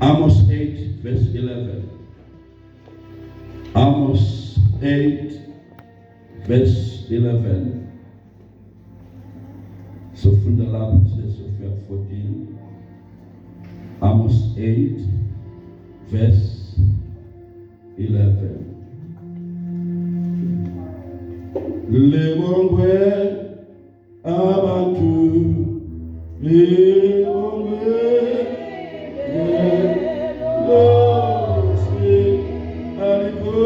Amos 8 verse 11. Amos 8 verse 11. So from the lab says Sophia 14. Amos 8 verse 11. Lebongwe abantu lebongwe losi aliko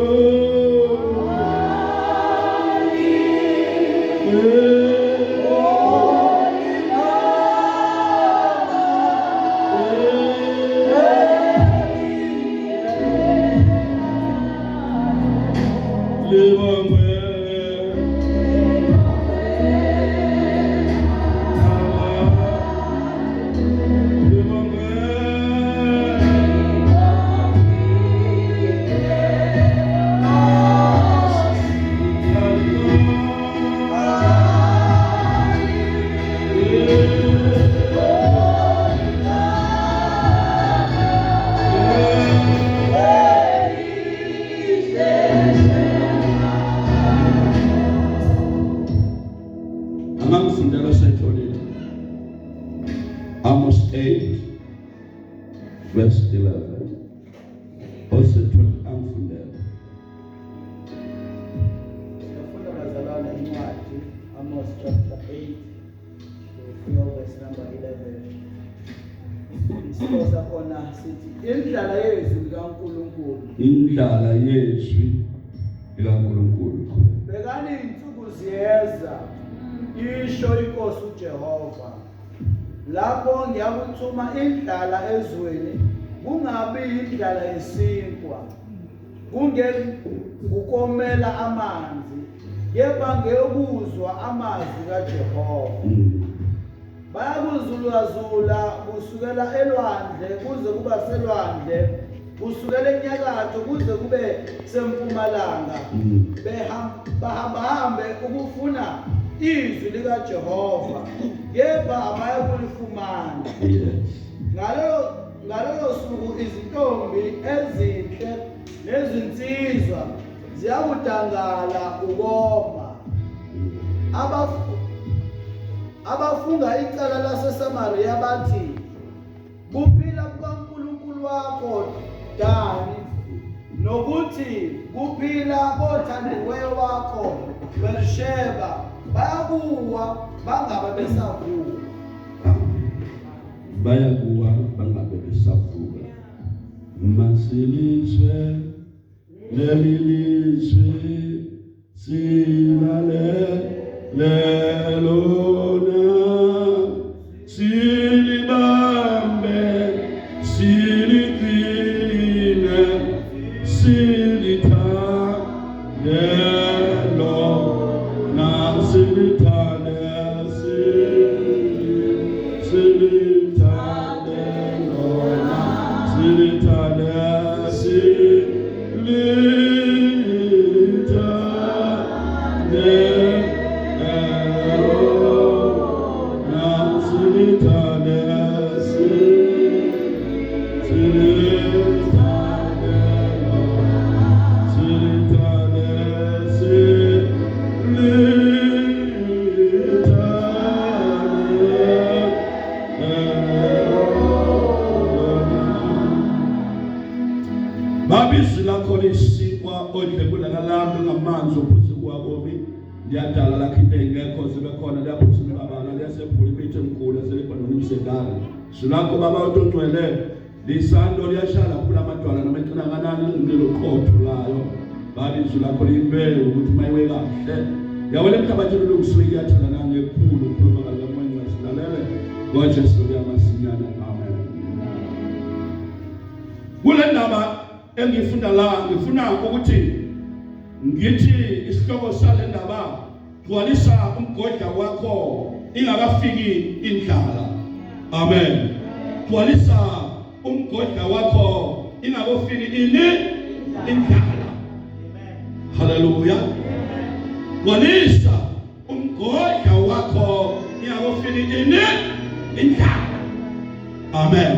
Amos 8 verse 11. Also told amfundela. Amos chapter 8 verse number 11. Isiposa khona sithi indlala yezwi likaNkulunkulu. Indlala yezwi likaNkulunkulu. Bekani insuku ziyeza isho inkosi uJehova. Lapho ngiyakuthuma indlala ezweni kungabi indlala yesinkwa kungekomela amanzi kepha ngeyokuzwa amazwi kaJehova. Bayakuzulazula kusukela elwandle kuze kuba selwandle kusukela enyakatho kuze kube sempumalanga bahambe ukufuna izwi likaJehova kepha abayakulifumana. Ngalelo suku izintombi ezinhle nezinsizwa ziyakudangala ukoma. Abafunga icala laseSamariya bathi kuphila kukaNkulunkulu wakho Dani nokuthi kuphila kothandiweyo wakho Berisheba bayakuwa bangabe besavuka. Bayakuwa bangabe besavuka. Masilizwe lelizwe silale lelona silibambe silikine silithande lona silithande silithande lona silithande Yadala la kipengeko zibe khona lapho sinibabala liyasephula imithe emkhulu selibona nomsedala sulakho baba utontwele lisando liyashala phula amadwala namaqina kanani umlilo qotho layo bali sulakho limbe ukuthi mayiwe kahle yawele mthabathi lokusuke yathana nangekhulu ukukhuluma ngalamoya silalele ngoJesu kuyamasinyana. Amen. Kule ndaba engifunda la ngifuna ukuthi ngithi isihloko sale ndaba gcwalisa umgodla wakho ingakafiki indlala. Amen. Gcwalisa umgodla wakho ingakafiki indlala. Hallelujah. Gcwalisa umgodla wakho ingakafiki indlala. Amen.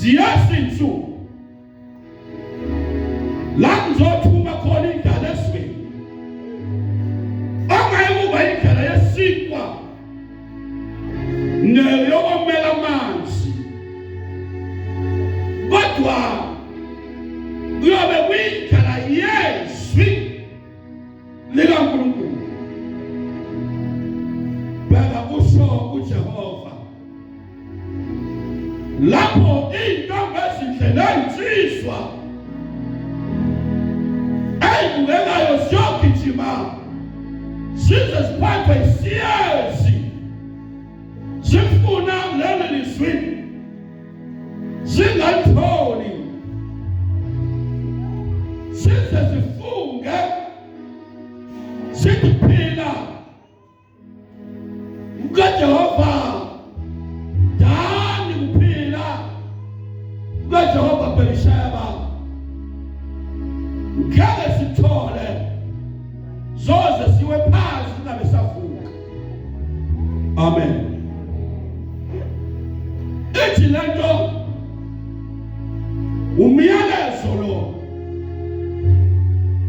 ziyazinsuku la ngizothuma khona indala esweni angayikuba indlela yesinkwa neyokomela amanzi kodwa kuyobe kuyindlela yezwi likaNkulunkulu. Bheka kusho uJehova lapho intombi ezindlela ezinsizwa eyibukekayo ziyogijima zize ziphathwe isiyezi zifuna leli lizwi zingalitholi zize zifunge ziphila ukaJehova dani kuphila ukaJehova Berisheba ngeke sithole zoze siwe phansi kungabe savuka. Amen. Ithi lento umyalezo lo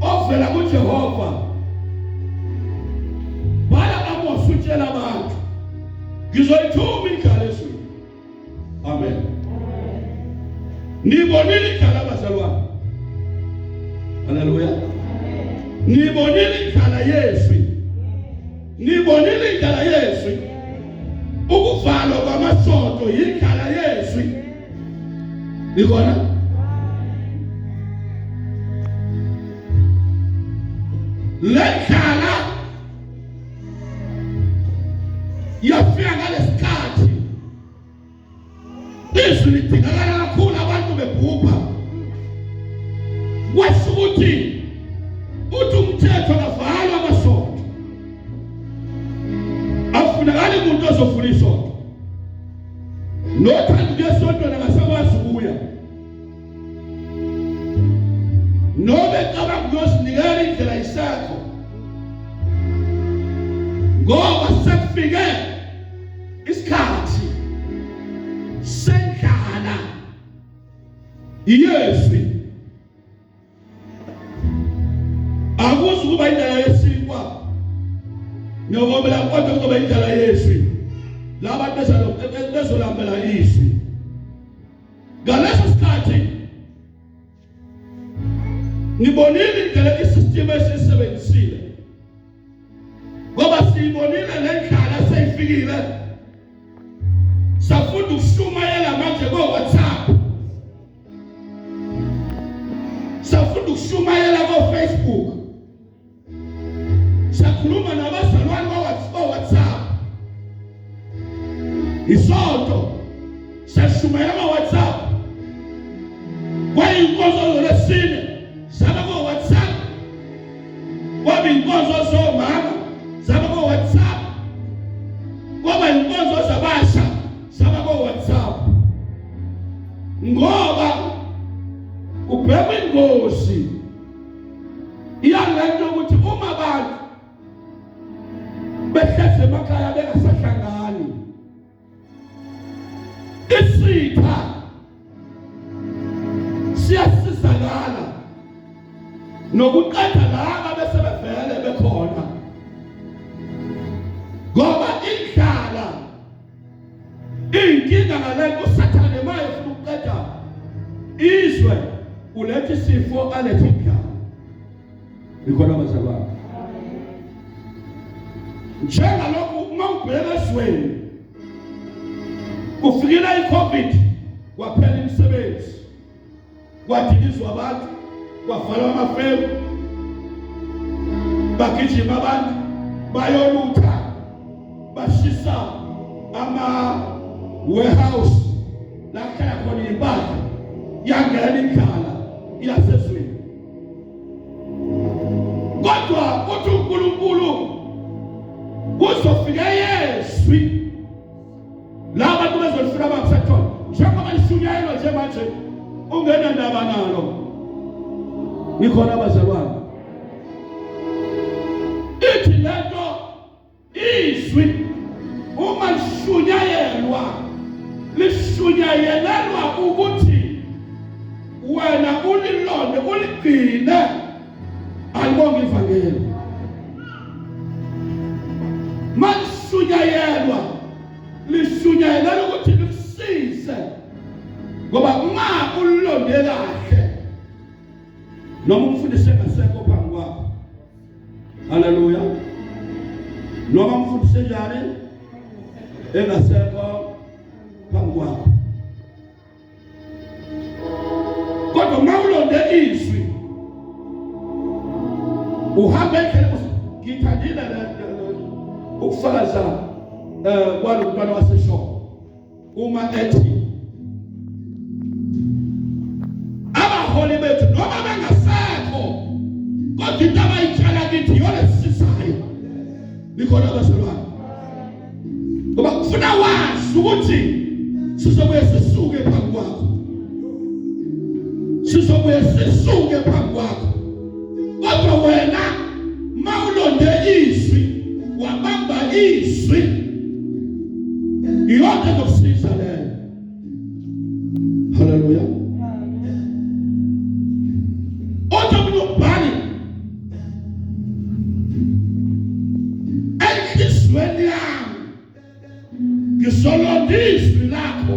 ovela kuJehova bala Amos utshela abantu ngizoyithuma indlela ezweni. Amen. Nibonile indlela abazalwane. Haleluya. Nibonile indlela yezwi. Nibonile indlela yezwi. Ukuvalwa kwamasonto indlela yezwi. Nikona? Lekhala yafika ngalesikhathi izwi lidingakala kakhulu abantu bebhubha kwasho ukuthi umthetho kavalwa amasonto afunakala umuntu ozofuna isonto nothanda ngesonto nakasakwazi ukuya nobe cabanga ukuyosinikela indlela isakho ngoba sekufike isikhathi senkhala iyezwi akuzi kuba indlela yesinkwa nokobela kodwa kuzoba indlela yezwi labantu bezolambela izwi ngaleso sikhathi nibonile indlela isystem esisebenzisile ngoba siyibonile lenkhala seyifikile safunda ukushumayela manje ko-WhatsApp safunda ukushumayela ko-Facebook sakhuluma nabazalwane ko-WhatsApp isonto sashumayela ko-WhatsApp kwayinkonzo lesine zaba ko-WhatsApp kwaba inkonzo zomama zaba ko-WhatsApp kwaba inkonzo zabasha zaba ko-WhatsApp ngoba ubheka ingozi iyalento ukuthi uma abantu behleze emakhaya bengasahlangani isitha siyasizakala nokuqeda laba bese bevele bekhona ngoba indlala inkinga ngalento usathane maye ufuna ukuqeda izwe ulethe isifo alethe indlala. Nikhona bazalwane njengalokhu uma ubheka ezweni kufikela i-COVID kwaphela imisebenzi kwadilizwa abantu kwavalwa amafemu bagijima abantu bayolutha bashisa ama-warehouse la kuhlala khona impahla yangena indlala iyasezweni kodwa uthi uNkulunkulu kuzofika yezwi la bantu bezolifuna bangasathona njengoba lishunyayelwa nje manje ungena ndaba nalo. Nikhona abazalwane ithi lento izwi uma lishunyayelwa lishu lishunyayelelwa ukuthi wena ulilonde uligcine alibonga ivangeli. Malishunyayelwa lishunyayelelwa ukuthi likusize, ngoba uma ulilonde kahle noma umfundisi engasekho phambi kwakho, haleluya, noma umfundisi njani engasekho phambi kwakho, kodwa uma ulonde izwi uhambe endleleni. Ngithandile ukufakaza kwalo mntwana waseshowe uma ethi abaholi bethu noma bengasekho kodwa into abayitshala kithi yona sisisayo. Nikhona abazalwane, ngoba kufuna wazi ukuthi sizobuye sisuke phambi kwakho, sizobuye sisuke phambi kwakho, kodwa wena mawulonde izwi, wabamba izwi, iyona ezokusiza leyo. Haleluya. Otombali enhlizweni yami ngisolonda izwi lakho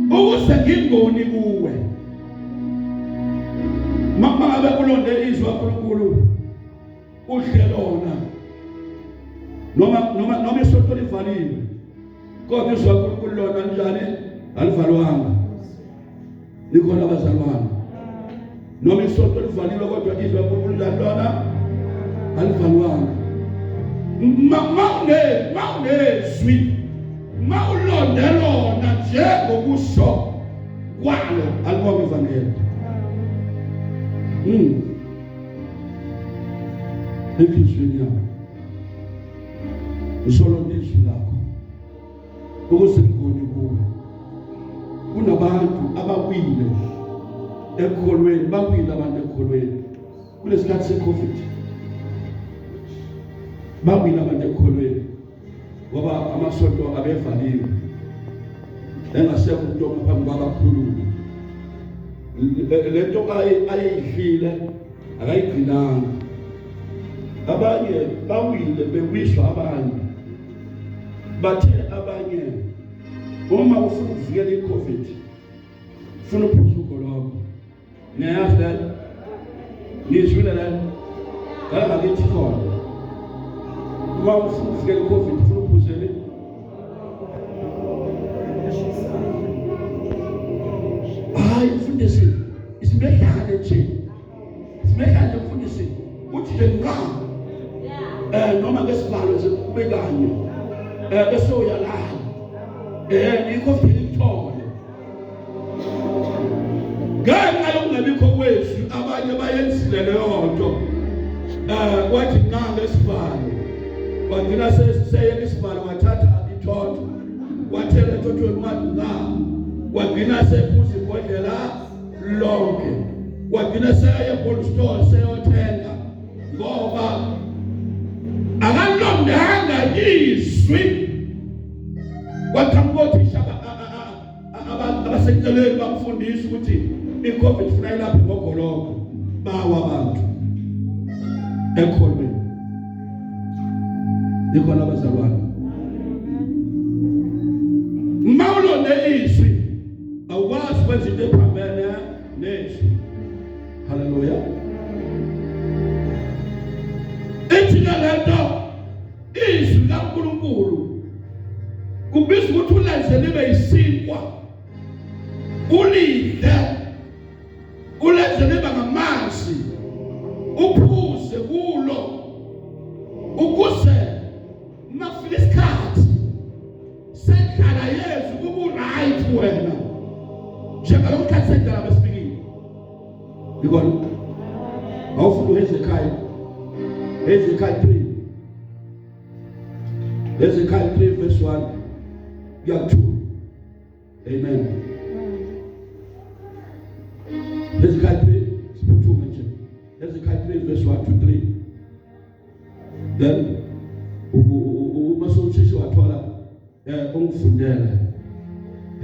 ukuze ngingoni kuwe. Mama ngabe kulonde izwi kaNkulunkulu udle lona, noma isonto livaliwe, kodwa izwi kaNkulunkulu lona njani alivalwanga. Nikhona abazalwane, noma isonto livaliwe kodwa izwi kaNkulunkulu lona alivalwanga. Mawunezwi, mawulonde lona njengokusho kwalo alibonga ivangeli. Enhlizweni yakho usolonda izwi lakho ukuze ngibone kuwe. Kunabantu abawile ekholweni, bawile abantu ekholweni kulesikhathi se-COVID, bawile abantu ekholweni ngoba amasonto abevaliwe, engasekho umuntu ophambi kwabakhululi. Lento ayidlile akayigcinanga. Abanye bawile bewiswa, abanye bathe, abanye uma ufuna ukuvikela i-COVID ufuna uphuza ugoloko. Niyazi lento? Nizwile lento? Ngala ngakithi khona uma ufuna ukuvikela i-COVID ufuna uphuzele hayi mfundisi, isimehane nje, isimehane nje mfundisi, uthi nje ngqamba noma ngesibalo kube kanye bese uyalala yikho vele ithole. Ngenxa yokungabikho kwethu abanye bayenzile leyo nto, wathi ngqamba esibalo, wagcina seyeka isibalo, wathatha ithotho wathela ethothweni wathi wagcina sephuza ibhodlela lonke, wagcina seye e-Gold Store seyothenga ngoba akalondanga izwi. Wathambothisha abaseceleni bamfundisa ukuthi i-COVID funa ilaphe ngogoloko, bawa abantu ekholweni. Nikhona abazalwane, mawulonde izwi awukwazi ukwenza into ephambene nezwi. Haleluya. Ethina lento izwi kaNkulunkulu kubiza ukuthi ulenze libe yisinkwa, ulidle, ulenze libe ngamanzi, uphuze kulo ukuze mafika isikhathi sendlala Yesu kube right wena njengalokhu khathi sendlala besifikile. Ngikona awufuna uHezekiah 3, Hezekiah 3 verse 1 ya 2. Amen. Hezekiah 3 siphuthume nje. Hezekiah 3 verse 1 to 3. Then masowuthishwa wathola ungifundele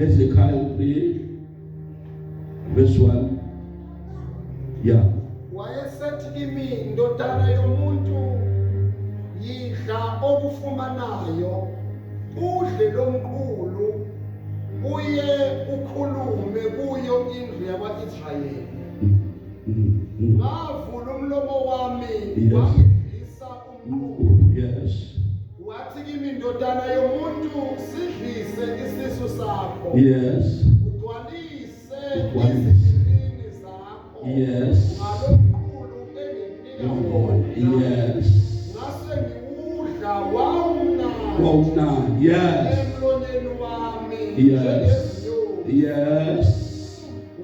Hezekiah 3 verse 1. Yeah. Wayesethi kimi, ndodana yomuntu, yidla okufumanayo, udle lomqulu, uye ukhulume kuyo indlu yakwa-Israyeli. Ngavula umlomo wami, wangidlisa umqulu. Yes. Wathi kimi, ndodana yomuntu, sidlise isisu sakho. Yes. Ugcwalise Ugcwalise. izimilini zakho. Yes. Ngalomqulu enginika wona. Yes. Ngase ngiwudla wawumnandi. Wawumnandi. Yes. Emlonyeni wami. Yes. Yes.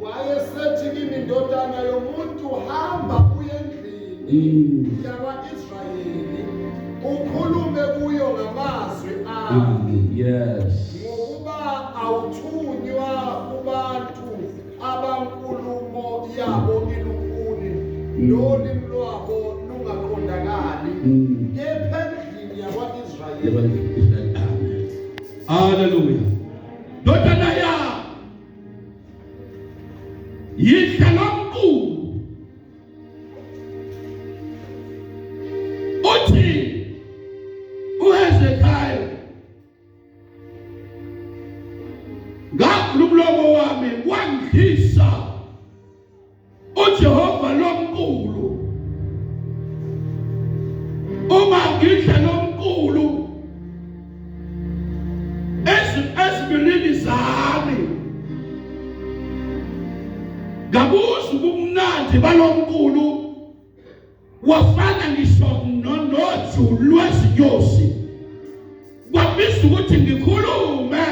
Wayesethi kimi, ndodana yomuntu, hamba uye endlini yakwa-Israyeli, ukhulume kuyo ngamazwi ami. Yes. Ngokuba awuthunywa kubantu abankulumo yabo ilukhuni, nolimi lwabo lungaqondakali, kepha endlini yakwa-Israyeli. Hallelujah. Ndodana ya yidla lomqulu, uthi uHezekiah, ngavula umlomo wami wangidlisa uJehova lomqulu. Uma ngidla lomqulu ezimilini zami, ngabuza ubumnandi balomqulu, wafana ngisho noju lwezinyosi. Kwabisa ukuthi ngikhulume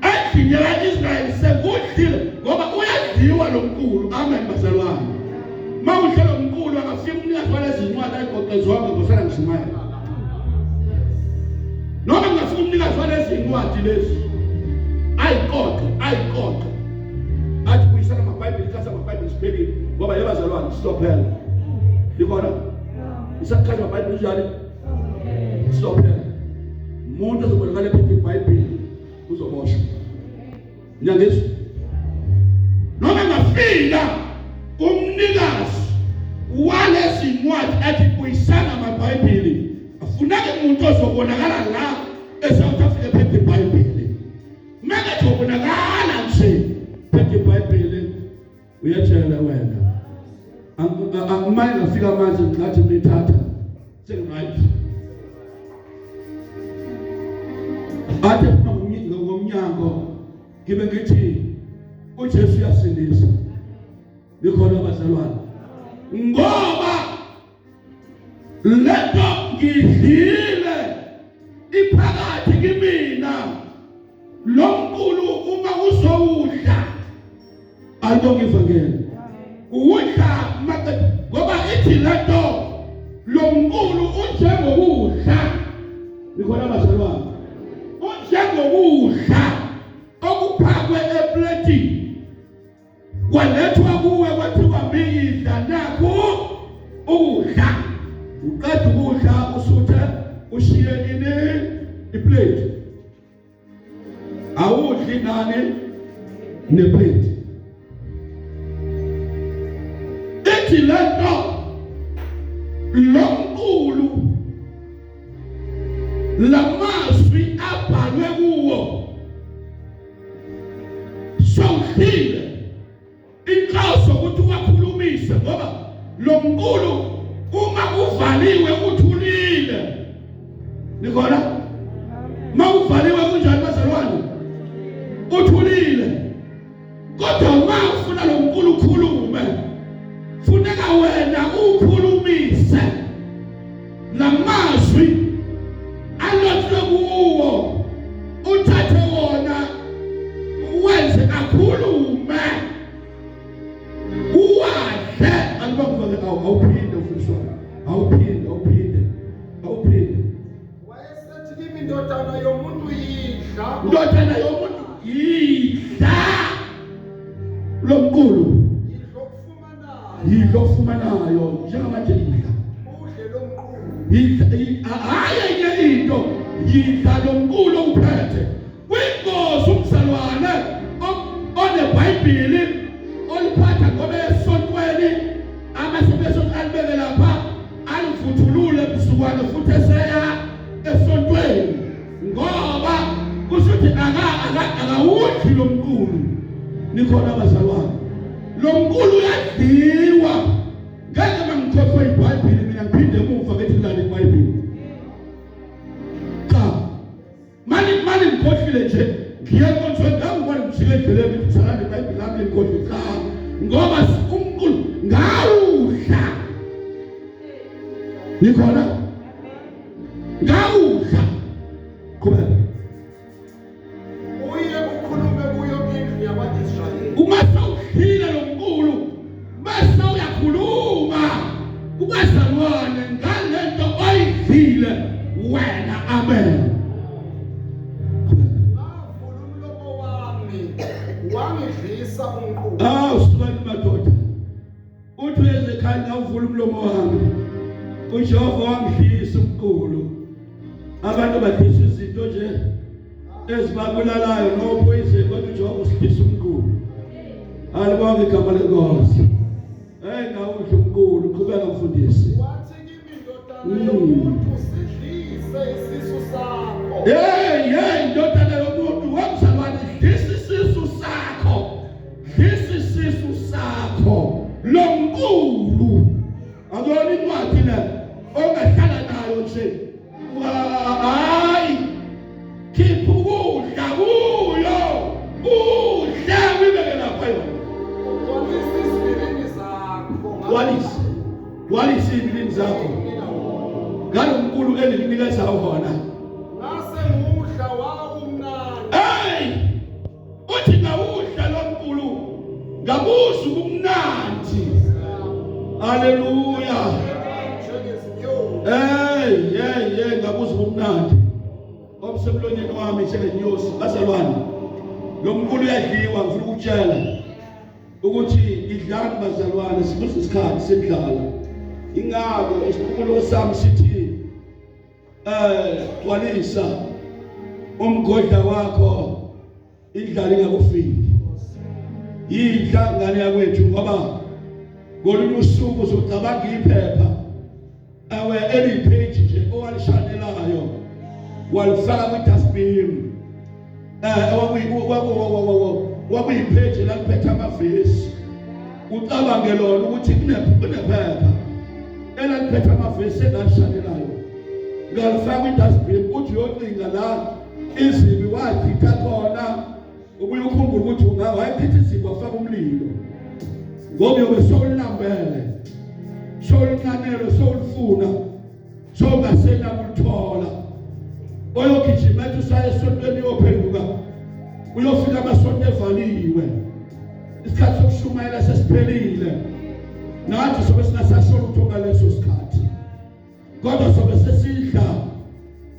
endlini yakwa-Israyeli sekudlile, ngoba uyadliwa lo mqulu. Amen bazalwane. Uma udla lo mqulu akafika umnikazi walezi ncwadi ayigoqezwanga ngosana ngishumayela. Noma ngafika umnikazi walezi ncwadi lezi ayiqoqe athi kuyisana amabhayibheli, kasa amabhayibheli siphelile, ngoba yebazalwane sizophela. Likhona isakhaza amabhayibheli njalo sizophela. Umuntu ozobonakala ephethe ibhayibheli uzoboshwa. Nyangizwa. Noma ngafika umnikazi walezi ncwadi athi kuyisana amabhayibheli, afunake umuntu ozobonakala la eSouth Africa ephethe ibhayibheli. Manje ubonakala nje phethe ibhayibheli, uyatshela wena. Angimanye ngafika manje ngathi ngithatha sengiright. Ade ngomnyango ngibe ngithi uJesu uyasindisa. Likhona abazalwane. Ngoba lento ngidlile iphakathi kimina. Lo mqulu uma uzowudla ayongivangela. Udla ngoba ithi lento lo mqulu unjengokudla. Likhona abazalwane. Unjengokudla okuphakwe epletini. Kwalethwa kuwe kwathiwa ngidla nakho ukudla. Uqeda ukudla usuthe ushiye iplate. Awudli nani neplate. Ethi lento lomqulu lamazwi abhalwe kuwo sawudlile inhloso ukuthi uwakhulumise, ngoba lo mqulu uma uvaliwe uthulile. Nikhona ma uvaliwe kunjani bazalwane? Uthulile. Kodwa uma ufuna lo mqulu ukhulume, funeka wena ukhulumise namazwi alothwe kuwo, uthathe wona wenze akhulume, uwadle. Alibakuvale awuphinde ufiswa, awuphinde. Wayesethi kimi, ndodana yomuntu, yidla. Ndodana yomuntu, yidla lo mqulu. Yidla okufumanayo njengamanje yidla. Udle lo mqulu. Hayi enye into, yidla lo mqulu uphethe. Kwingozi umzalwane umzalwane oneBhayibheli oliphatha ngoba esontweni amasebeso alibeke lapha alivuthulule msukwane futhi eseya esontweni ngoba kushuthi akawudli lo mkhulu. Nikhona abazalwane, lo mkhulu uyadliwa. Ngeke mangikhohlwe iBhayibheli mina ngiphinde emuva ngethi ngilale iBhayibheli. Cha. Mali ngikhohlile nje ngiye konke ngangibona ngishike endleleni ngithi salale iBhayibheli lami ngikhohlwe cha. Ngoba umkhulu ngawudla. Nikhona? Ngawudla. Khona. Uye ukhulume kuyo indlu yama-Israyeli. Uma sawuhlile lo mkhulu bese uyakhuluma kubazalwane ngalento oyidlile wena. Amen. Ngavula umlomo wami wangidlisa umqulu. Usukani madoda uthi uyezekhaya ngavula umlomo wami uJehova wangidlisa umkhulu. Abantu badlisa izinto nje ezibabulalayo nophoyise kodwa uJehova usidlisa umkhulu. Alibonge igama lenkosi. Ngawudla umkhulu qhubeka mfundisi. Wathi kimi indodana yomuntu sidlise isisu sakho. Indodana yomuntu womzalwane dlisa isisu sakho. Dlisa isisu sakho lo mkhulu. Akuyona incwadi le ongahlala nayo nje. Hayi khipha ukudla kuyo udle wibeke lapha yona. Walisi izilimi zakho ngalo mkhulu enginikeza wona. Ngase ngudla wawumnandi. Uthi ngawudla lo mkhulu ngabuza ubumnandi. Haleluya. Ngabuza ubumnandi omsemlonyeni wami njengenyosi. Bazalwane, lo mkhulu uyadliwa. Ngifuna ukutshela ukuthi idlani bazalwane, sibuza isikhathi semidlalo. Ingako isikhululo sami sithi gcwalisa umgodla wakho idlala ingakufiki. Yidla ngane yakwethu ngoba ngolunye usuku uzocabanga iphepha elipage nje owalishanelayo walifaka kwi-dustbin. Wakuyipage laliphethe amavesi. Ucabange lona ukuthi kunephepha elaliphethe amavesi engalishanelayo. Ngalifaka kwi-dustbin uthi uyocinga la izibi wakhipha khona. Ubuye ukhumbule ukuthi wayechitha izibi wafaka umlilo. Ngoba uyobe sowulambele, sowulincanelo, sowulifuna, sowungasena kulithola. Oyogijima ethi usaya esontweni uyophenduka uyofika amasonto evaliwe. Isikhathi sokushumayela sesiphelile. Nathi sobe singasasho lutho ngaleso sikhathi. Kodwa sobe sesidla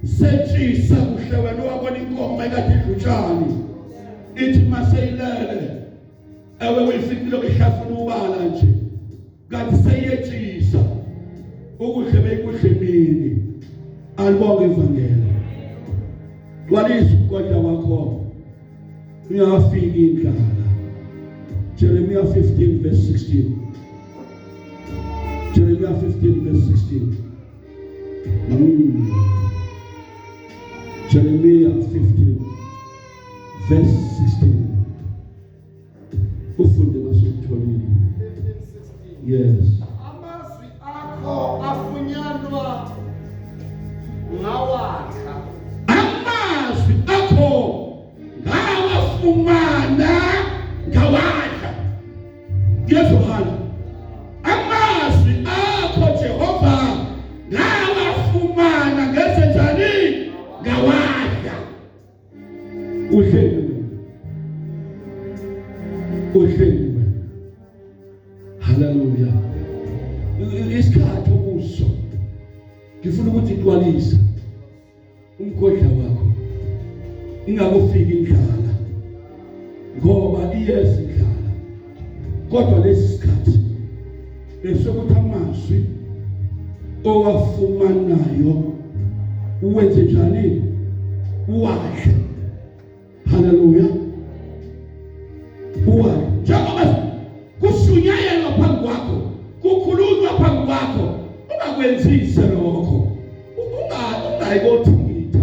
setshisa kuhle wena wabona inkomo ekade idlutshani. Ithi maseyilele uyifikile ihlafuna ubala nje. Kanti seyetshisa ukuhle beyikuhle mini. Alibonge ivangeli. Gcwalisa umgodla wakho uyafika indlala. Jeremiah 15 verse 16. Jeremiah 15 verse 16. Jeremiah 15 verse 16. Ufunde masokutholile. Yes. Amazwi akho afunyanwa ngawadla. Amazwi akho ngawafumana ngawadla. Ngiyazohala. Amazwi akho Jehova ngawafumana ngenze njani? Ngawadla. Uhleli wena. Hallelujah. Isikhathi okuso ngifuna ukuthi igcwalisa umgodla wakho ingakufiki indlala ngoba iyeza indlala. Kodwa lesi sikhathi esokuthi amazwi owafumanayo uwenze njani? Uwadle. Hallelujah. ungakwenzise lokho. Ungayikothikitha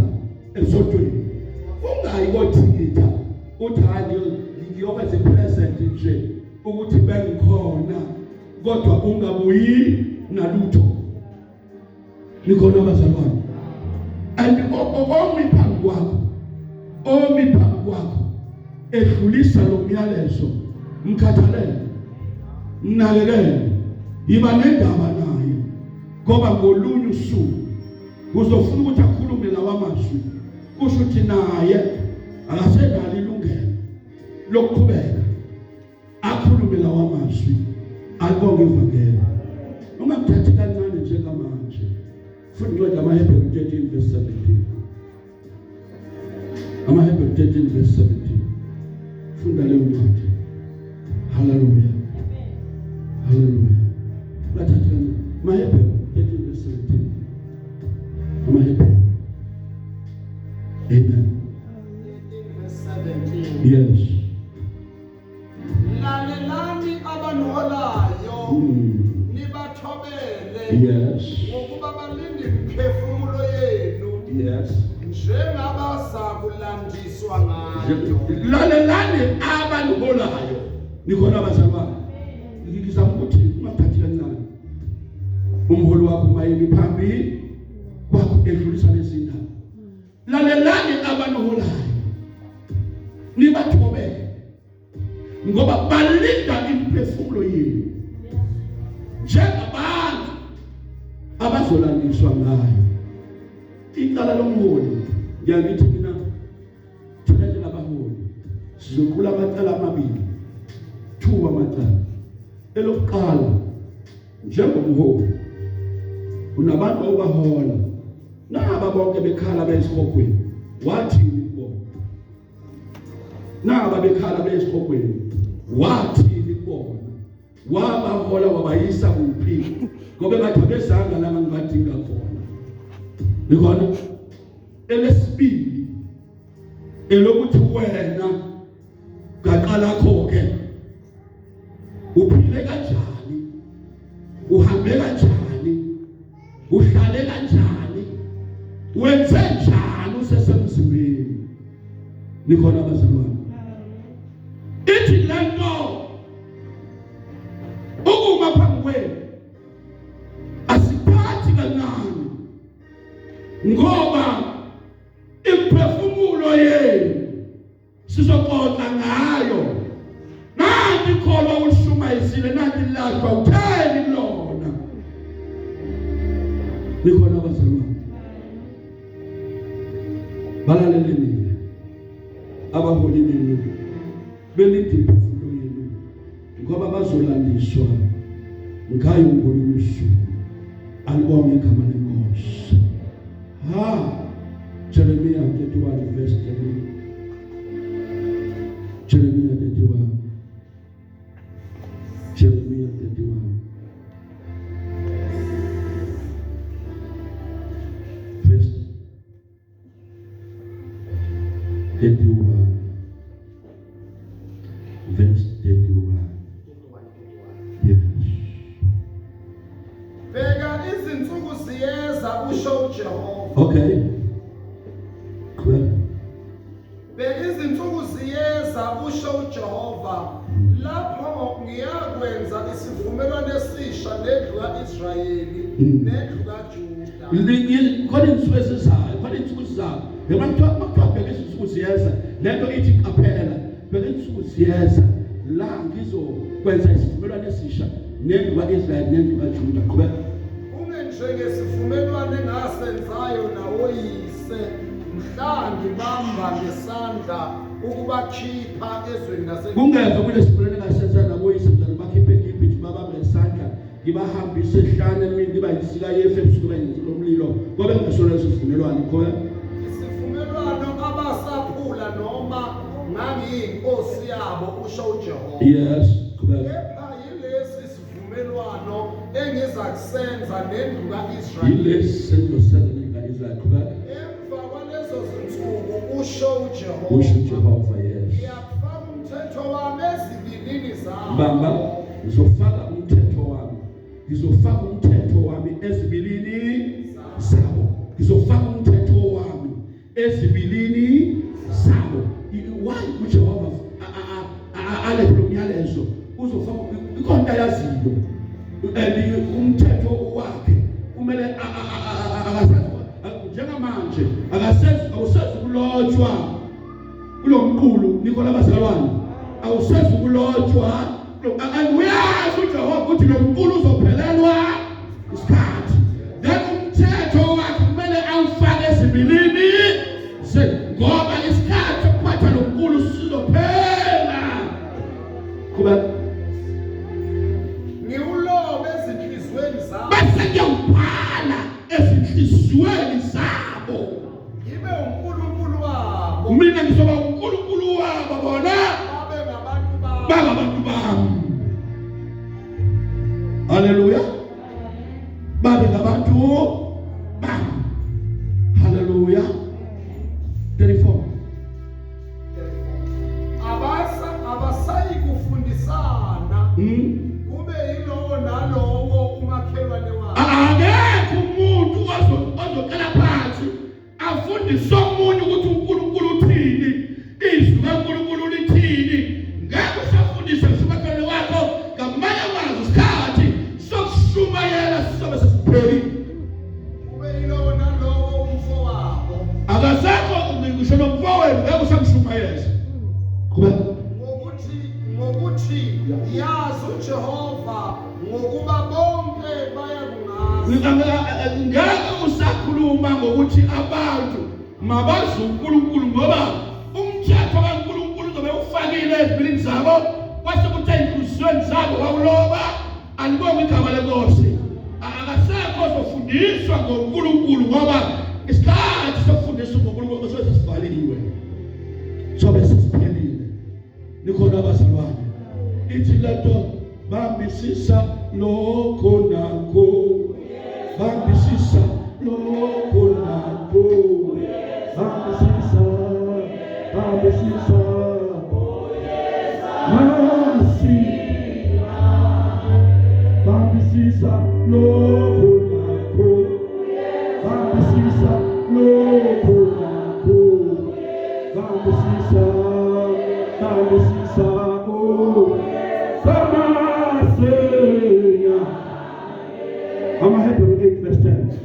esontweni. Ungayikothikitha uthi hayi ngiyoba present nje ukuthi bengikhona kodwa ungabuyi nalutho. Nikhona abazalwane. And omi phambi kwakho edlulisa lo myalezo, mkhathalele, mnakekele, yiba nendaba naye, ngoba ngolunye usuku uzofuna ukuthi akhulume lawa mazwi, kusho ukuthi naye akasenalo ilungelo lokuqhubeka akhulume lawa mazwi alibonge ivangeli. Ungamthathi kancane njengamanje. Futhi incwadi amaHebrew 13 verse 17. AmaHebrew 13 verse 17. Funda leyo ncwadi. Hallelujah. Hallelujah. Bathatha AmaHebrew 13 verse 17. AmaHebrew. Amen. 13 verse 17. Yes. Lalelani abanholayo nibathobele. Yes. Ngokuba balinde imphefumulo yenu. Yes. Njengabazakulandiswa ngayo. Lalelani abanholayo. Nikhona abazalwane. Ngikizama ukuthi ungathathi kancane. Umholi wakho mayini phambi kwakho edlulisa lezindaba. Lalelani abanholayo. Nibathobele. Ngoba balinda imphefumulo yenu. Njengabantu abazolandiswa ngayo. Icala lomholi ngiyakithi mina thina njengabaholi sizoqula amacala amabili, 2 amacala. Elokuqala, njengomholi unabantu obahola naba bonke bekhala besihogweni, wathini bona? Naba bekhala besihogweni, wathini bona? Wabahola wabayisa kuphi? Ngoba bathi abezanga lama ngibadinga khona. Nikhona elesibili elokuthi wena gaqala khokhe uphile kanjani, uhambe kanjani, uhlale kanjani, wenze njani usesemzimweni. Nikhona abazalwane. Ithi lento ukuma phambi kwenu asiphathi kancane, ngoba imphefumulo yenu sizoxoxa ngayo. Nanti ikholwa ulishumayisile, nanti ilahlwa utheni lona. Nikhona abazalwane. Balaleleni abaholi benu belinde imphefumulo yenu, ngoba bazolandiswa ngayo ngolunye usuku. Alibonge igama lenkosi. Jeremiah 31 verse 3. Jeremiah 31. Jeremiah 31. Verse 31. Verse 31. Yes. Bheka izinsuku ziyeza usho uJehova. Okay. Bheka izinsuku ziyeza usho uJehova, lapho ngiyakwenza isivumelwano esisha nendlu kaIsrayeli nendlu kaJuda. Khona insuku ezizayo, khona insuku ezizayo. Bheka izinsuku ziyeza, lento ithi qaphela. Bheka izinsuku ziyeza la ngizokwenza isivumelwano esisha nendlu kaIsrayeli nendlu kaJuda. Qhubeka. Njengesivumelwano engasenzayo nawoyise mhla ngibamba ngesandla ukubakhipha ezweni laseGibhithe. Kungezwe kulesivumelwano engasenzayo nawoyise mhlawumbe bakhiphe eGibhithe babambe ngesandla ngibahambise ehlane emini ngibayisika yefe ebusuku bayenzile umlilo, ngoba ngesona isivumelwano khona. Isivumelwano abasaphula noma ngangiyinkosi yabo usho uJehova. Yes, qhubeka. Kepha yilesi isivumelwano engizakusenza nendlu kaIsrayeli. Yilesi senzosenza nendlu kaIsrayeli. Qhubeka. Emva kwalezo zinsuku usho uJehova. Usho uJehova, yes. Ngiyafaka umthetho wami ezibilini zabo. Bamba, ngizofaka umthetho wami. Ngizofaka umthetho wami ezibilini alethe umyalezo uzofaka ikhonto yaziyo umthetho wakhe kumele akasazi njengamanje awusazi kulotshwa kulomqulu nikho labazalwane awusazi kulotshwa uyazi uJehova ukuthi lo mqulu uzophelelwa isikhathi then umthetho wakhe kumele awufake ezibilini ngoba isikhathi sokuphatha lo mqulu sizophela kuba ngiwulobe ezinhlizweni zabo bese ngiyawubhala ezinhlizweni zabo ngibe uNkulunkulu wabo mina ngizoba uNkulunkulu wabo bona babe ngabantu bami haleluya babe ngabantu bami haleluya 34 abasayi kufundisana kube yilowo nalowo umakhelwane wabo akekho umuntu ozokela phansi afundise omunye ukuthi uNkulunkulu uthini izwi kaNkulunkulu lithini ngeke usafundise umakhelwane wakho ngamanye amazwi isikhathi sokushumayela sizobe sesipheli kube yilowo nalowo umfowabo akasekho ngisho nomfowethu ngeke usamshumayeza kuba ngokuthi yazi uJehova ngokuba bonke bayakungazi ngeke usakhuluma ngokuthi abantu mabazi uNkulunkulu ngoba umthetho kaNkulunkulu uzobe ufakile ezibilini zabo kwase kuthi enhliziyweni zabo wawuloba alibonga igama lenkosi akasekho ozofundiswa ngoNkulunkulu ngoba isikhathi sokufundiswa ngoNkulunkulu sesivaliwe sobe sesiphelile nikhona abazalwane ithi lento bambisisa lokho nakho bambisisa lokho nakho bambisisa masi bambisisa lokho nakho bambisisa lokho nakho bambisisa I'm Hebrew 8 verse 10.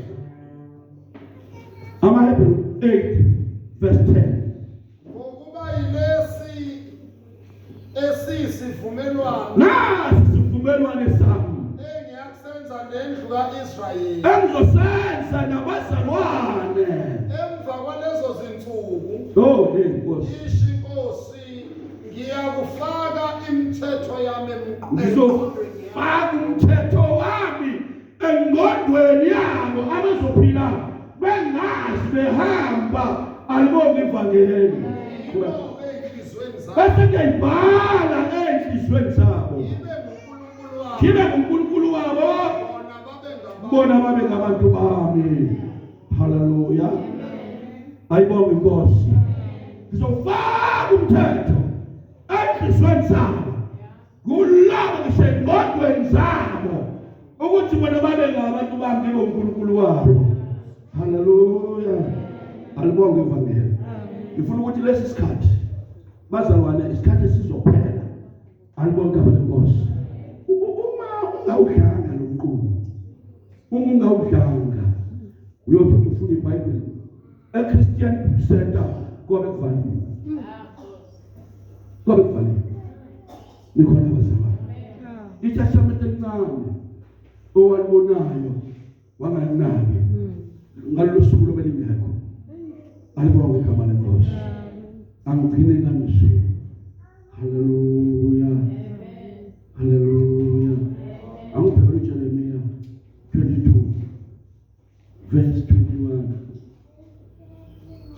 I'm Hebrew 8 verse 10. ngokuba yilesi esisivumelwano Nasi sivumelwano sami engiyakusenza nendlu kaIsrayeli engizosenza nabazalwane emva kwalezo zinsuku Nkosi Inkosi ngiyakufaka imithetho yami ngizofaka umthetho wami engqondweni yabo abazophila bengazi behamba alibonga ivangeli bese ngiyibhala enhlizweni zabo kibe uNkulunkulu wabo bona babe ngabantu bami haleluya ayibonga inkosi ngizofaka umthetho enhlizweni zabo kulabo ngisengqondweni zabo ukuthi bona babe ngabantu bami ngoNkulunkulu wabo haleluya alibonga ivangeli ngifuna ukuthi lesi sikhathi bazalwane isikhathi sizophela alibonga ngalenkosi uma ungawudlanga lo mqubo uma ungawudlanga uyothi ufuna iBhayibheli eChristian Book Center kwabe kuvaliwe nikhona abazalwane iTestament elincane owalibonayo wangalinaki ngalolu suku lobe lingekho alibonga igama lenkosi angiphine kanje haleluya haleluya angibhekele uJeremiya 22 verse 21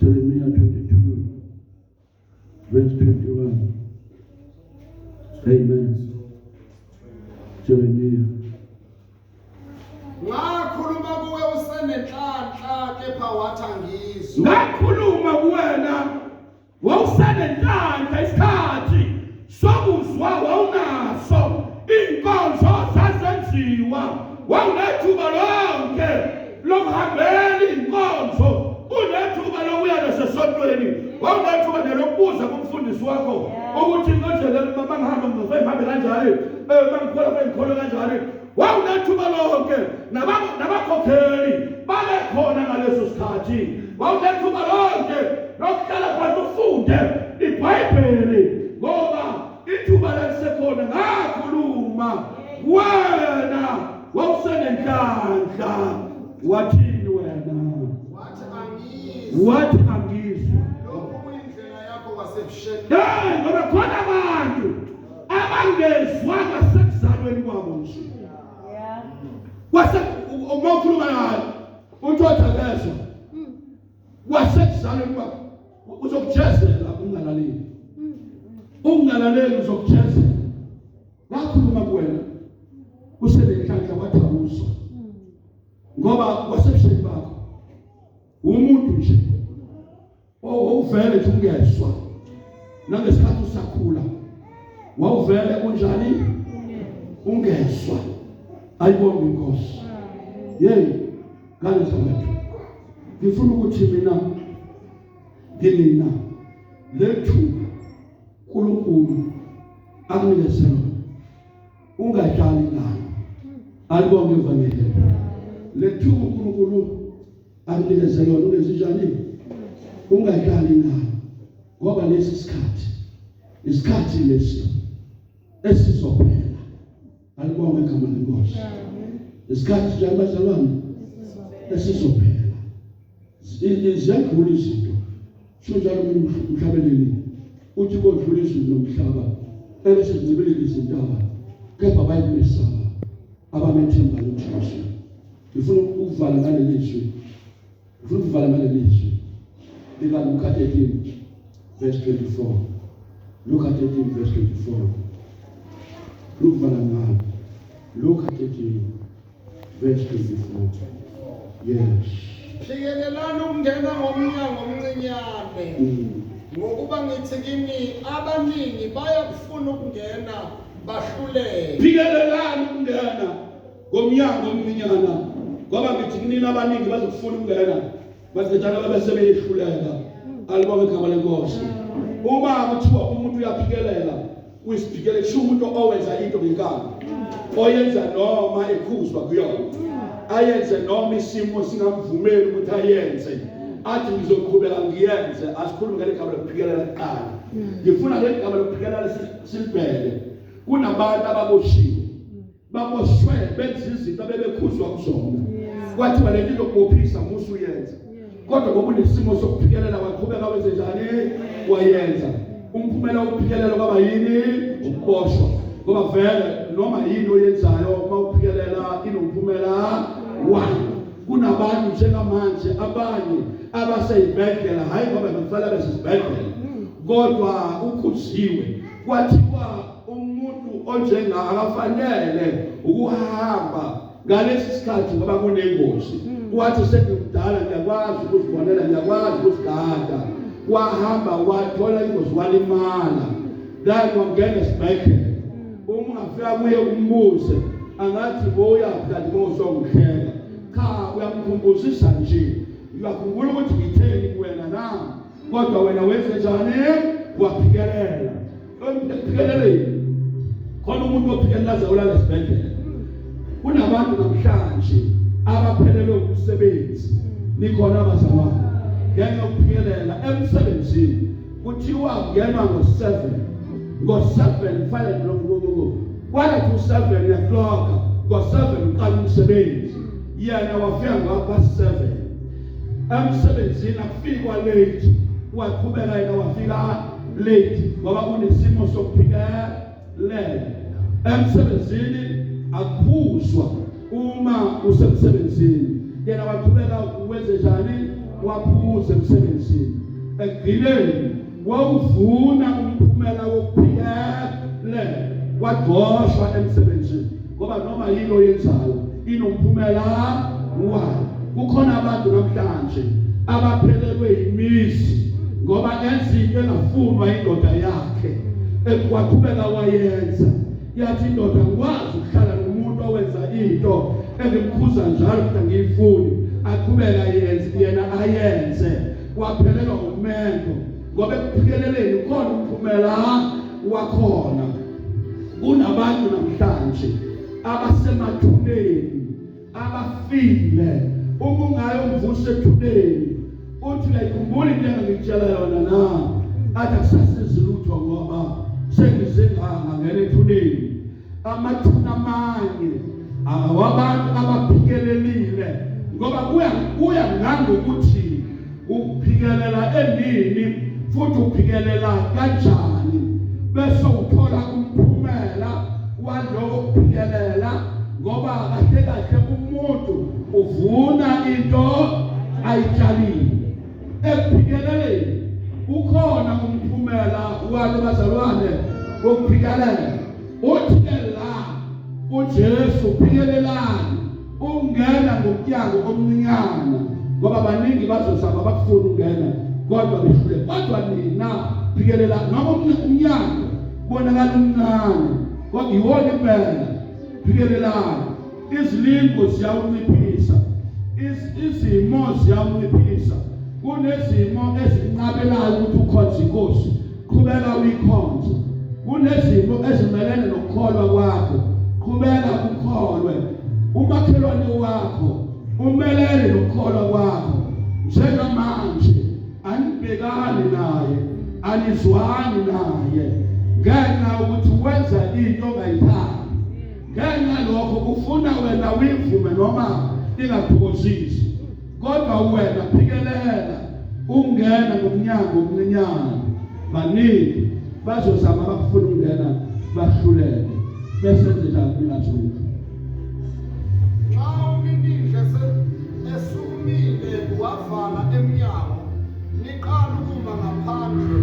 Jeremiah 22 verse 21 amen Jeremiah ngakhuluma kuwe usenenhlanhla kepha wathangizwa ngakhuluma kuwena wawusenenhlanhla isikhathi sokuzwa wawunaso inkonzo zazenziwa wawunethuba lonke lokuhambela inkonzo unethuba lokuya nasesontweni wawunethuba nelokubuza kumfundisi wakho ukuthi endleleni mama ngihamba ngihambe kanjani mangikhola ngikhola kanjani wawunethuba lonke nabakhokheli babe khona ngaleso sikhathi wawunethuba lonke lokuhlala phansi ufunde iBhayibheli ngoba ithuba lalisekhona ngakhuluma wena wawusenenhlanhla wathini wena wathi angizwa lokho kuyindlela yakho wasebusheni ngoba khona abantu abangezwanga sekuzalweni kwabo nje uma ukhuluma naye uthi wathakazwa wasekuzalweni kwabo uzokujezela ungalaleli uzokujezela wakhuluma kuwena usenenhlanhla wathabuzwa ngoba wasebusheni bakho umuntu nje uvele nje ungezwa nangesikhathi usakhula wawuvele kunjani ungezwa ayibonge inkosi yey ngale zawethu ngifuna ukuthi mina ngilina lethuba uNkulunkulu akunikeze lona ungadlali ngalo alibonge ivangeli lethuba uNkulunkulu akunikeze lona ungezinjani ungadlali ngalo ngoba lesi sikhathi isikhathi lesi esizophela alibonge igama lenkosi isikhathi njalo bazalwane esizophela ziyadlula izinto sho njalo umhlabeleli uthi kodlula izulu nomhlaba ebese zincibilika izintaba kepha bayimesaba abamethemba loJesu ngifuna ukuvala ngaleli zwi lika Luka 13 verse 24 Luka 13 verse 24 ukuvala ngalo Luka 13 verse 24 yes Hlekelelani ukungena ngomnyango omncinyane ngokuba ngithi kimi abaningi bayakufuna ukungena bahluleke Hlekelelani ukungena ngomnyango omncinyana ngoba ngithi kimi abaningi bazokufuna ukungena bazithatha babesebehluleka alibonge igama lenkosi uma kuthiwa umuntu uyaphikelela uyisiphikele kusho umuntu owenza into ngenkani oyenza noma ekhuzwa kuyona ayenze noma isimo singamvumeli ukuthi ayenze athi ngizoqhubeka ngiyenze asikhulumi ngale gama lokuphikelela kuqala ngifuna le gama lokuphikelela silibheke kunabantu ababoshiwe baboshwe benza izinto abebekhuzwa kuzona kwathiwa le nto yokubophisa musu uyenza kodwa ngoba unesimo sokuphikelela waqhubeka wenze njani wayenza umphumela wokuphikelela kwaba yini ukuboshwa ngoba vele noma yini oyenzayo uma uphikelela inomphumela wayo kunabantu njengamanje abanye abaseyibhedlela hayi ngoba befala besibhedlela kodwa ukhuziwe kwathiwa umuntu onjenga akafanele ukuhamba ngalesi sikhathi ngoba kunengozi wathi sekudala ngiyakwazi ukuzibonela ngiyakwazi ukuzigada wahamba wathola ingozi walimala kwangena esibhedlela uma ungafika kuye umbuze angathi boyaphi kanti bosongihleka cha uyamkhumbuzisa nje uyakhumbula ukuthi ngitheni kuwena na kodwa wena wenze njani waphikelela phikelela khona umuntu ophikelela zawulala esibhedlela kunabantu namhlanje abaphelelwe umsebenzi nikhona abazalwane ngenxa yokuphikelela emsebenzini kuthiwa kungenwa ngo7 fanele lokho kwala to 7 o'clock ngo7 uqala umsebenzi yena wafika ngapha 7 emsebenzini afikwa late waqhubeka yena wafika late ngoba kunesimo sokuphikelela emsebenzini akuphuzwa uma usemsebenzini yena waqhubeka wenze njani waphuza emsebenzini ekugcineni wawuvuna umphumela wokuphikelela wadoshwa emsebenzini ngoba noma yini oyenzayo inomphumela wayo kukhona abantu namhlanje abaphelelwe imizi ngoba enzinto engafunwa indoda yakhe ekwaqhubeka wayenza yathi indoda ngikwazi ukuhlala nomuntu owenza into engimkhuza njalo ukuthi ngiyifuni aqhubeka yena ayenze waphelelwa umendo ngoba ekuphikeleleni khona umphumela wakhona. Kunabantu namhlanje abasemathuneni abafile. Uma ungayomvusa ethuneni uthi uyayikhumbula into engangitshela yona na athi akusasizi lutho ngoba sengize ngangena ethuneni. Amathuna amanye awabantu abaphikelelile ngoba kuya ngangokuthi uphikelela endini futhi uphikelela kanjani bese uthola umphumela waloko kuphikelela ngoba kahle kahle umuntu uvuna into ayitshalile. Ekuphikeleleni ukhona umphumela walo bazalwane wokuphikelela. Uthi la uJesu uphikelelani ungena ngomnyango omncinyana ngoba abaningi bazosaba bakufuna ukungena kodwa behlule. Kodwa nina phikelela noma umnyango bonakala umncane kodwa iwona impela. Phikelelani. Izilingo ziyawunciphisa, izimo ziyawunciphisa. Kunezimo ezinqabelayo ukuthi ukhonze inkosi, qhubeka uyikhonze. Kunezimo ezimelene nokukholwa kwakho, qhubeka ukholwe. Umakhelwane wakho umelene nokukholwa kwakho. Njengamanje anibhekani naye, anizwani naye ngenxa ukuthi wenza into ongayithandi. Ngenxa lokho ufuna wena uyivume noma ingakuthokozisi, kodwa wena phikelela ungena ngomnyango omncinyane. Baningi bazozama bakufuna ukungena bahluleke bese njalo kungathula. Xa umindle esukumile wavala emnyango niqala ukuma ngaphandle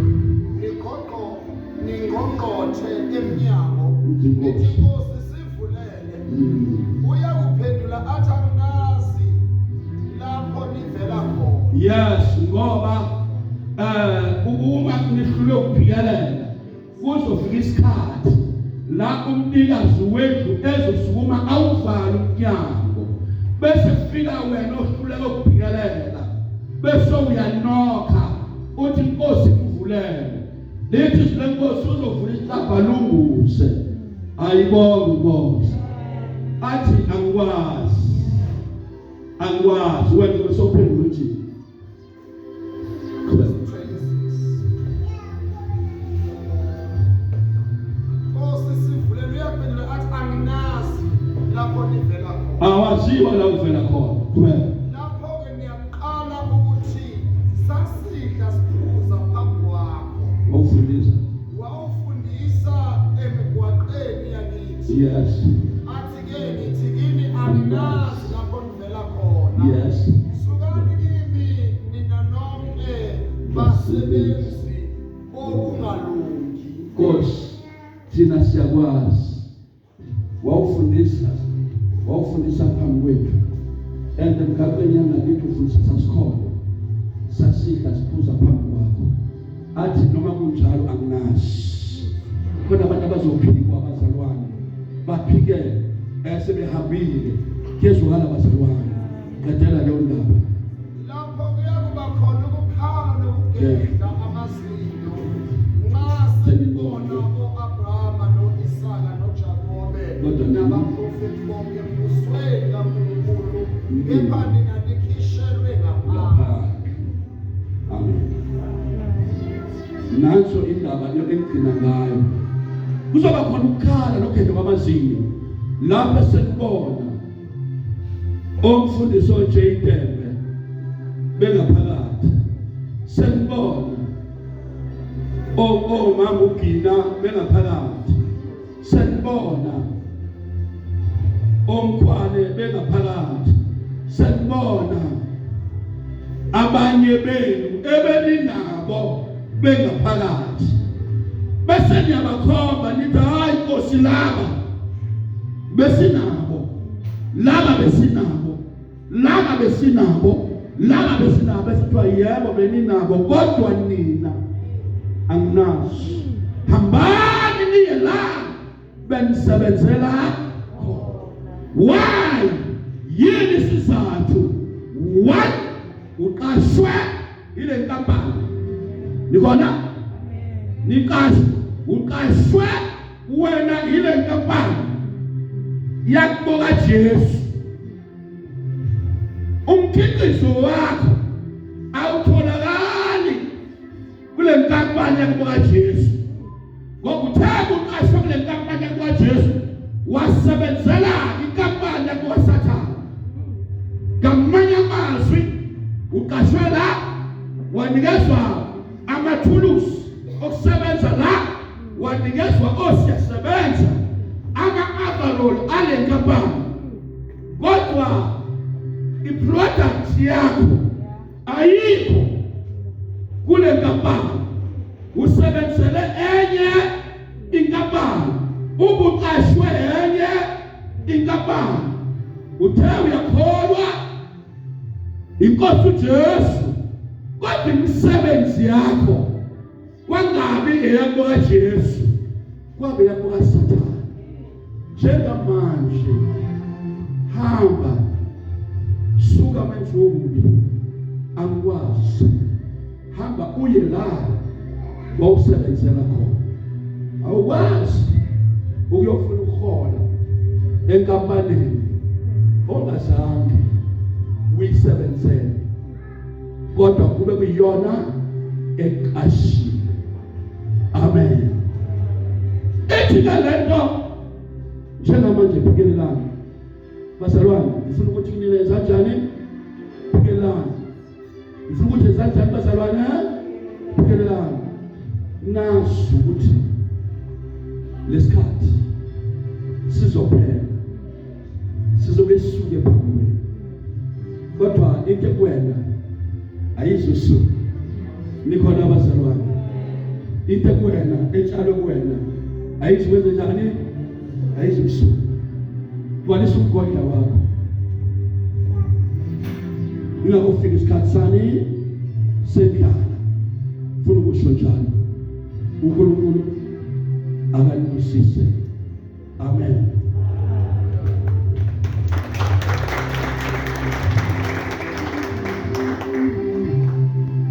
ningqongqothe emnyango nithi Nkosi sivulele. Uyakuphendula athi anginazi lapho nivela khona. Yes, ngoba uma nihlule ukuphikelela kuzofika isikhathi la umnikazi wendlu ezosukuma awuvale umnyango bese kufika wena ohluleka ukuphikelela bese uyanokha uthi Nkosi ngivulele. Lithi izwi lenkosi uzovula ihlaba lunguse. Ayibonge Nkosi. Athi angikwazi wena besophendula uthi awaziwa la uvela khona. Kumele lapho-ke niyaqala ukuthi sasidla siphuza phambi kwakho. Wawufundisa emigwaqeni yakithi. Yes. Athi-ke nithi kini anginazi lapho nivela khona. Yes. Sukani kimi nina nonke basebenzi okungalungi. Nkosi thina siyakwazi. Wawufundisa phambi kwethu. Emgaqweni yangakithi ufundisa sasikhona. Sasidla siphuza phambi kwakho. Athi noma kunjalo anginazi. Kodwa abantu abazophila abazalwane baphike sebehambile kezwakala abazalwane. Qedela leyo ndaba. Lapho kuyakuba khona ukukhala nokugedla amazinyo. Nxa senibona o-Abrahama no-Isaka noJakobe nabaprofethi bonke embusweni kaNkulunkulu kepha nina nikhishelwe ngaphandle. Amen. Nanso indaba engigcina ngayo. Kuzoba khona ukukhala nokugedla kwamazinyo lapho senibona umfundisi oJaytembe bengaphakathi. Senibona mama uGina bengaphakathi. Senibona omkhwane bengaphakathi. Senibona abanye benu ebeninabo bengaphakathi. Bese niyabakhomba nithi hayi Nkosi laba besinabo. Besithiwa yebo beninabo kodwa nina anginazi. Hambani niye la benisebenzela. Why? Yini sizathu? What? Uqashwe ile nkampani. Nikona? Uqashwe uqashwe wena ile nkampani yakubonga Jesu, umkhiqizo wakho awutholakali kule nkampani yakubonga Jesu. Ngokuthemba uqashwe kule nkampani yakubonga Jesu, wasebenzela inkampani yakubonga Sathane. Ngamanye amazwi uqashwe la, wanikezwa amathulusi okusebenza la, wanikezwa osiyasebenza ama-overall ale nkampani, kodwa i-product yakho ayikho kule nkampani, usebenzele enye inkampani, ubuqashwe enye inkampani. Uthe uyakholwa inkosi uJesu, kodwa imisebenzi yakho kwangabi eyakubonga Jesu, kwabe eyakubonga Sathane. Njengamanje hamba, suka manje wokubi, angikwazi, hamba uye la wawusebenzela khona. Awukwazi ukuyofuna ukuhola enkampanini ongazange uyisebenzele, kodwa kube kuyona eqashiwe. Amen. Ethi lento njengamanje phikelelana bazalwane, ngifuna ukuthi kunile kanjani phikelelana, ngifuna ukuthi kanjani bazalwane phikelelana. Nazi ukuthi lesikhathi sizophela, sizobe sisuke phambi, kodwa into kuwena ayizosuka. Nikhona abazalwane, into kuwena etshalo kuwena ayizokwenza njani, ayizosuka. Gcwalisa umgodla wakho, ingakufika isikhathi sani sekhaya. Ufuna ukusho njalo, uNkulunkulu akalibusise. Amen.